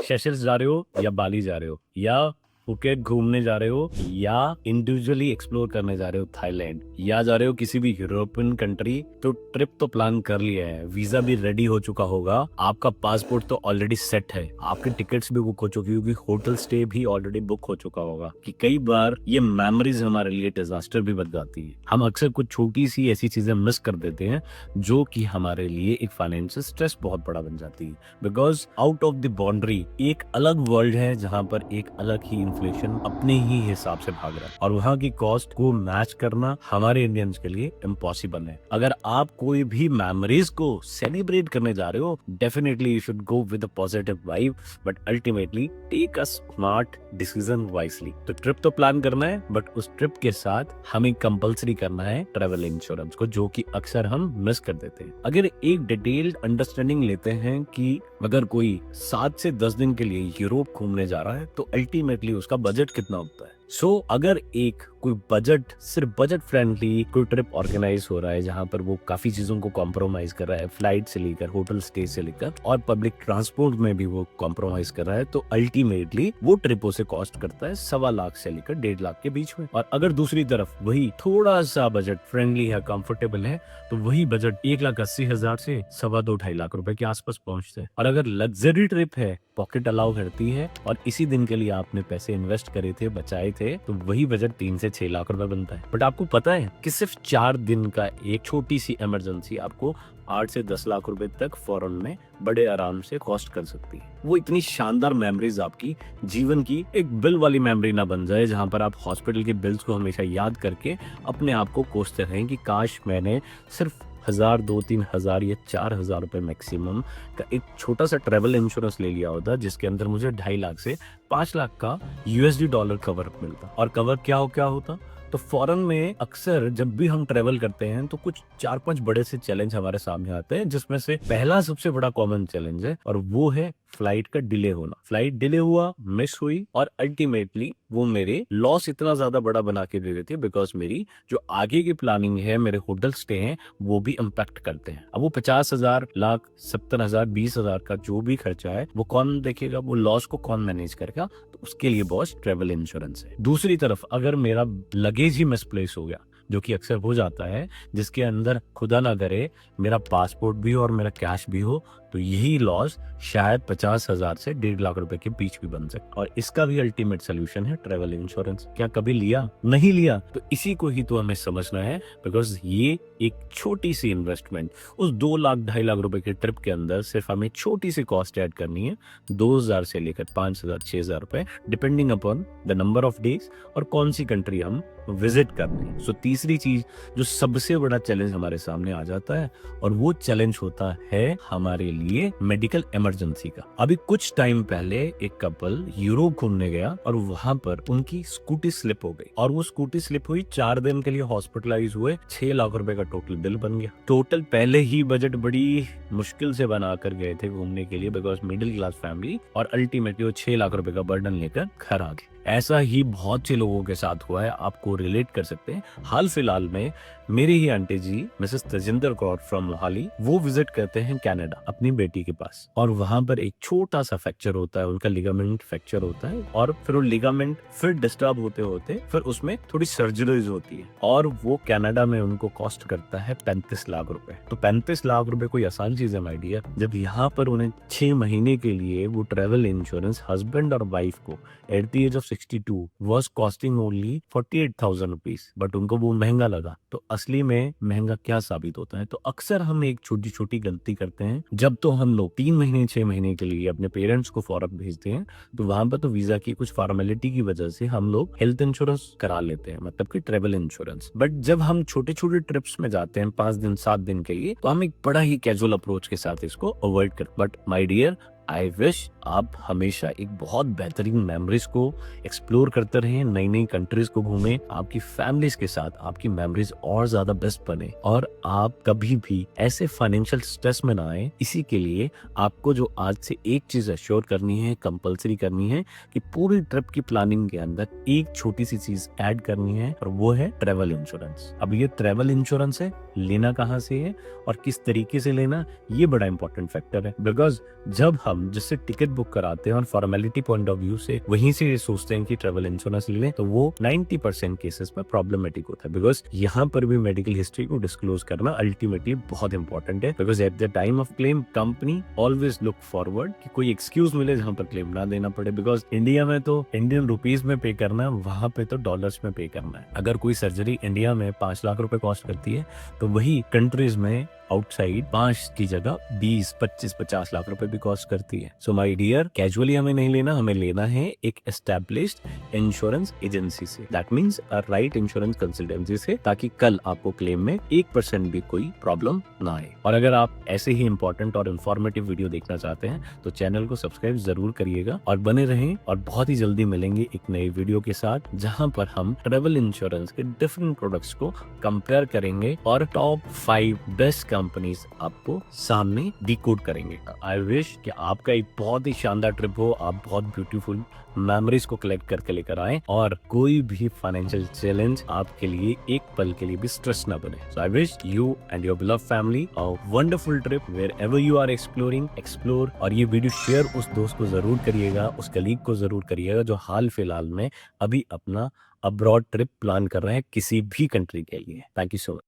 Seychelles जा रहे हो या बाली जा रहे हो या फुकेट घूमने जा रहे हो या इंडिविजुअली एक्सप्लोर करने जा रहे हो थाईलैंड या जा रहे हो किसी भी यूरोपियन कंट्री, तो ट्रिप तो प्लान कर लिया है, वीजा भी रेडी हो चुका होगा, आपका पासपोर्ट तो ऑलरेडी सेट है, आपके टिकट्स भी बुक हो चुकी होगी, होटल स्टे भी ऑलरेडी बुक हो चुका होगा। कि कई बार ये मेमोरीज हमारे लिए डिजास्टर भी बन जाती है। हम अक्सर कुछ छोटी सी ऐसी चीजें मिस कर देते हैं जो कि हमारे लिए एक फाइनेंशियल स्ट्रेस बहुत बड़ा बन जाती है। Because out of the boundary एक अलग वर्ल्ड है जहाँ पर एक अलग ही इन्फ्लेशन अपने ही हिसाब से भाग रहा है और वहाँ की कॉस्ट को मैच करना हमारे इंडियंस के लिए इम्पॉसिबल है। अगर आप कोई भी मेमोरीज को सेलिब्रेट करने जा रहे हो, definitely you should go with a positive vibe, but ultimately take a smart decision wisely. तो ट्रिप तो प्लान करना है, बट उस ट्रिप के साथ हमें कंपल्सरी करना है ट्रेवल इंश्योरेंस को, जो कि अक्सर हम मिस कर देते हैं। अगर एक डिटेल्ड अंडरस्टैंडिंग लेते हैं कि अगर कोई 7 से 10 दिन के लिए यूरोप घूमने जा रहा है तो अल्टीमेटली उसका बजट कितना होता है। अगर एक कोई बजट, सिर्फ बजट फ्रेंडली कोई ट्रिप ऑर्गेनाइज हो रहा है जहां पर वो काफी चीजों को कॉम्प्रोमाइज कर रहा है, फ्लाइट से लेकर होटल स्टे से लेकर और पब्लिक ट्रांसपोर्ट में भी वो कॉम्प्रोमाइज कर रहा है, तो अल्टीमेटली वो ट्रिप उसे कॉस्ट करता है 1.25 लाख से लेकर 1.5 लाख के बीच में। और अगर दूसरी तरफ वही थोड़ा सा बजट फ्रेंडली है, कंफर्टेबल है, तो वही बजट 1,80,000 से 2.5 लाख रुपए के आसपास पहुंचते हैं। और अगर लग्जरी ट्रिप है, पॉकेट अलाउ करती है और इसी दिन के लिए आपने पैसे इन्वेस्ट करे थे, बचाए थे, तो वही बजट 3 से 6 लाख रुपए बनता है। बट आपको पता है कि सिर्फ 4 दिन का एक छोटी सी इमरजेंसी आपको 8 से 10 लाख रुपए तक फौरन में बड़े आराम से कॉस्ट कर सकती है। वो इतनी शानदार मेमोरीज आपकी जीवन की एक बिल वाली मेमोरी ना बन जाए जहां पर आप हॉस्पिटल के बिल्स को हमेशा याद करके अपने आप को कोसते रहें कि काश मैंने सिर्फ 1,000, 2-3 हजार या 4,000 रुपए मैक्सिमम का एक छोटा सा ट्रेवल इंश्योरेंस ले लिया होता, जिसके अंदर मुझे 2.5 लाख से 5 लाख का यूएसडी डॉलर कवर मिलता। और कवर क्या होता, तो फॉरेन में अक्सर जब भी हम ट्रेवल करते हैं तो कुछ 4-5 बड़े से चैलेंज हमारे सामने आते हैं, जिसमें से पहला सबसे बड़ा कॉमन चैलेंज है और वो है फ्लाइट का डिले होना। फ्लाइट डिले हुआ, मिस हुई और अल्टीमेटली वो मेरे लॉस इतना ज्यादा बड़ा बना के दे देती है, बिकॉज मेरी जो आगे की प्लानिंग है, मेरे होटल स्टे हैं, वो भी इम्पैक्ट करते हैं। अब वो 50,000, लाख, 70,000, 20,000 का जो भी खर्चा है वो कौन देखेगा, वो लॉस को कौन मैनेज करेगा, तो उसके लिए बॉस ट्रेवल इंश्योरेंस है। दूसरी तरफ अगर मेरा लगेज ही मिसप्लेस हो गया, जो कि अक्सर हो जाता है, जिसके अंदर खुदा ना करे मेरा पासपोर्ट भी हो और मेरा कैश भी हो, तो यही लॉस शायद 50,000 से 1.5 लाख रुपए के बीच भी बन सकता। और इसका भी अल्टीमेट सोल्यूशन है ट्रेवल इंश्योरेंस। क्या कभी लिया? नहीं लिया, तो इसी को ही तो हमें समझना है, बिकॉज ये एक छोटी सी इन्वेस्टमेंट उस 2 लाख 2.5 लाख रुपए के ट्रिप के अंदर सिर्फ हमें छोटी सी कॉस्ट ऐड करनी है, 2,000 से लेकर 5,000, 6,000 रुपए, depending upon the number of days और कौन सी कंट्री हम विजिट करनी है। सो तीसरी चीज जो सबसे बड़ा चैलेंज हमारे सामने आ जाता है, और वो चैलेंज होता है हमारे लिए मेडिकल इमरजेंसी का। अभी कुछ टाइम पहले एक कपल यूरोप घूमने गया और वहां पर उनकी स्कूटी स्लिप हो गई, और वो स्कूटी स्लिप हुई, 4 दिन के लिए हॉस्पिटलाइज हुए, 6 लाख रुपए का टोटल बिल बन गया। टोटल पहले ही बजट बड़ी मुश्किल से बना कर गए थे घूमने के लिए, बिकॉज मिडिल क्लास फैमिली, और अल्टीमेटली वो 6 लाख रुपए का बर्डन लेकर घर आ गए। ऐसा ही बहुत से लोगों के साथ हुआ है, आपको रिलेट कर सकते हैं। हाल फिलहाल में मेरी ही aunty ji, Mrs Tajinder Kaur from Mohali, वो विजिट करते हैं कनाडा अपनी बेटी के पास, और वहां पर एक छोटा सा फ्रैक्चर होता है, उनका लिगामेंट फ्रैक्चर होता है, और फिर वो लिगामेंट फिर डिस्टर्ब होते होते फिर उसमें थोड़ी सर्जरीज होती है, और वो कनाडा में उनको कॉस्ट करता है 35 लाख रुपए। तो 35 लाख रुपए कोई आसान चीज है माय डियर, जब यहाँ पर उन्हें 6 महीने के लिए वो ट्रेवल इंश्योरेंस हस्बैंड और वाइफ को at the age of 62 was costing only 48,000 rupees, but उनको वो महंगा लगा। तो असली में महंगा क्या साबित होता है? तो अक्सर हम एक छोटी छोटी गलती करते हैं। जब तो हम लोग 3 महीने 6 महीने के लिए अपने पेरेंट्स को फॉरेन भेजते हैं, तो वहां पर तो वीजा की कुछ फॉर्मेलिटी की वजह से हम लोग हेल्थ इंश्योरेंस करा लेते हैं, मतलब कि ट्रेवल इंश्योरेंस। बट जब हम छोटे छोटे ट्रिप्स में जाते हैं 5 दिन 7 दिन के लिए, तो हम एक बड़ा ही कैजुअल अप्रोच के साथ इसको अवॉइड कर। But my dear, I wish आप हमेशा एक बहुत बेहतरीन मेमोरीज को एक्सप्लोर करते रहें, नई नई कंट्रीज को घूमें, आपकी फैमिलीज के साथ आपकी मेमोरीज और ज्यादा बेस्ट बने, और आप कभी भी ऐसे फाइनेंशियल स्ट्रेस में ना आए। इसी के लिए आपको जो आज से एक चीज एश्योर करनी है, कंपलसरी करनी है, कि पूरी ट्रिप की प्लानिंग के अंदर एक छोटी सी चीज ऐड करनी है, और वो है ट्रेवल इंश्योरेंस। अब ये ट्रेवल इंश्योरेंस है, लेना कहाँ से है और किस तरीके से लेना, ये बड़ा इंपॉर्टेंट फैक्टर है। बिकॉज जब हम जिससे टिकट बुक कराते हैं और फॉर्मेलिटी पॉइंट ऑफ व्यू से वहीं से सोचते हैं कि ट्रेवल इंश्योरेंस ले लें, तो वो 90% केसेस में प्रॉब्लमेटिक होता है, बिकॉज यहाँ पर भी मेडिकल हिस्ट्री को डिस्क्लोज करना अल्टीमेटली बहुत इंपॉर्टेंट है, because at the time of claim company always look forward कि कोई एक्सक्यूज मिले जहां पर क्लेम ना देना पड़े, बिकॉज इंडिया में तो इंडियन रुपीज में पे करना है, वहां पे तो डॉलर्स में पे करना है। अगर कोई सर्जरी इंडिया में 5 लाख रुपए कॉस्ट करती है तो वही कंट्रीज में आउटसाइड 5 की जगह 20, 25, 50 लाख रुपए भी कॉस्ट करती है। सो माय डियर, कैजुअली हमें नहीं लेना, हमें लेना है एक एस्टैब्लिश्ड इंश्योरेंस एजेंसी से, that means a right insurance consultancy से, ताकि कल आपको क्लेम में 1% भी कोई प्रॉब्लम ना आए। और अगर आप ऐसे ही इंपॉर्टेंट और इन्फॉर्मेटिव वीडियो देखना चाहते हैं तो चैनल को सब्सक्राइब जरूर करिएगा और बने रहें, और बहुत ही जल्दी मिलेंगे एक नई वीडियो के साथ जहां पर हम ट्रेवल इंश्योरेंस के डिफरेंट प्रोडक्ट्स को कंपेयर करेंगे और टॉप 5 बेस्ट कंपनीज आपको सामने डिकोड करेंगे। आई विश कि आपका एक बहुत ही शानदार ट्रिप हो, आप बहुत ब्यूटीफुल मेमोरीज को कलेक्ट करके लेकर आए और कोई भी फाइनेंशियल चैलेंज आपके लिए एक पल के लिए भी स्ट्रेस ना बने। So I wish you and your beloved family a wonderful trip wherever you are explore. और ये वीडियो शेयर उस दोस्त को जरूर करिएगा, उस कलीग को जरूर करिएगा जो हाल फिलहाल में अभी अपना अब्रॉड ट्रिप प्लान कर रहे हैं किसी भी कंट्री के लिए। Thank you so much.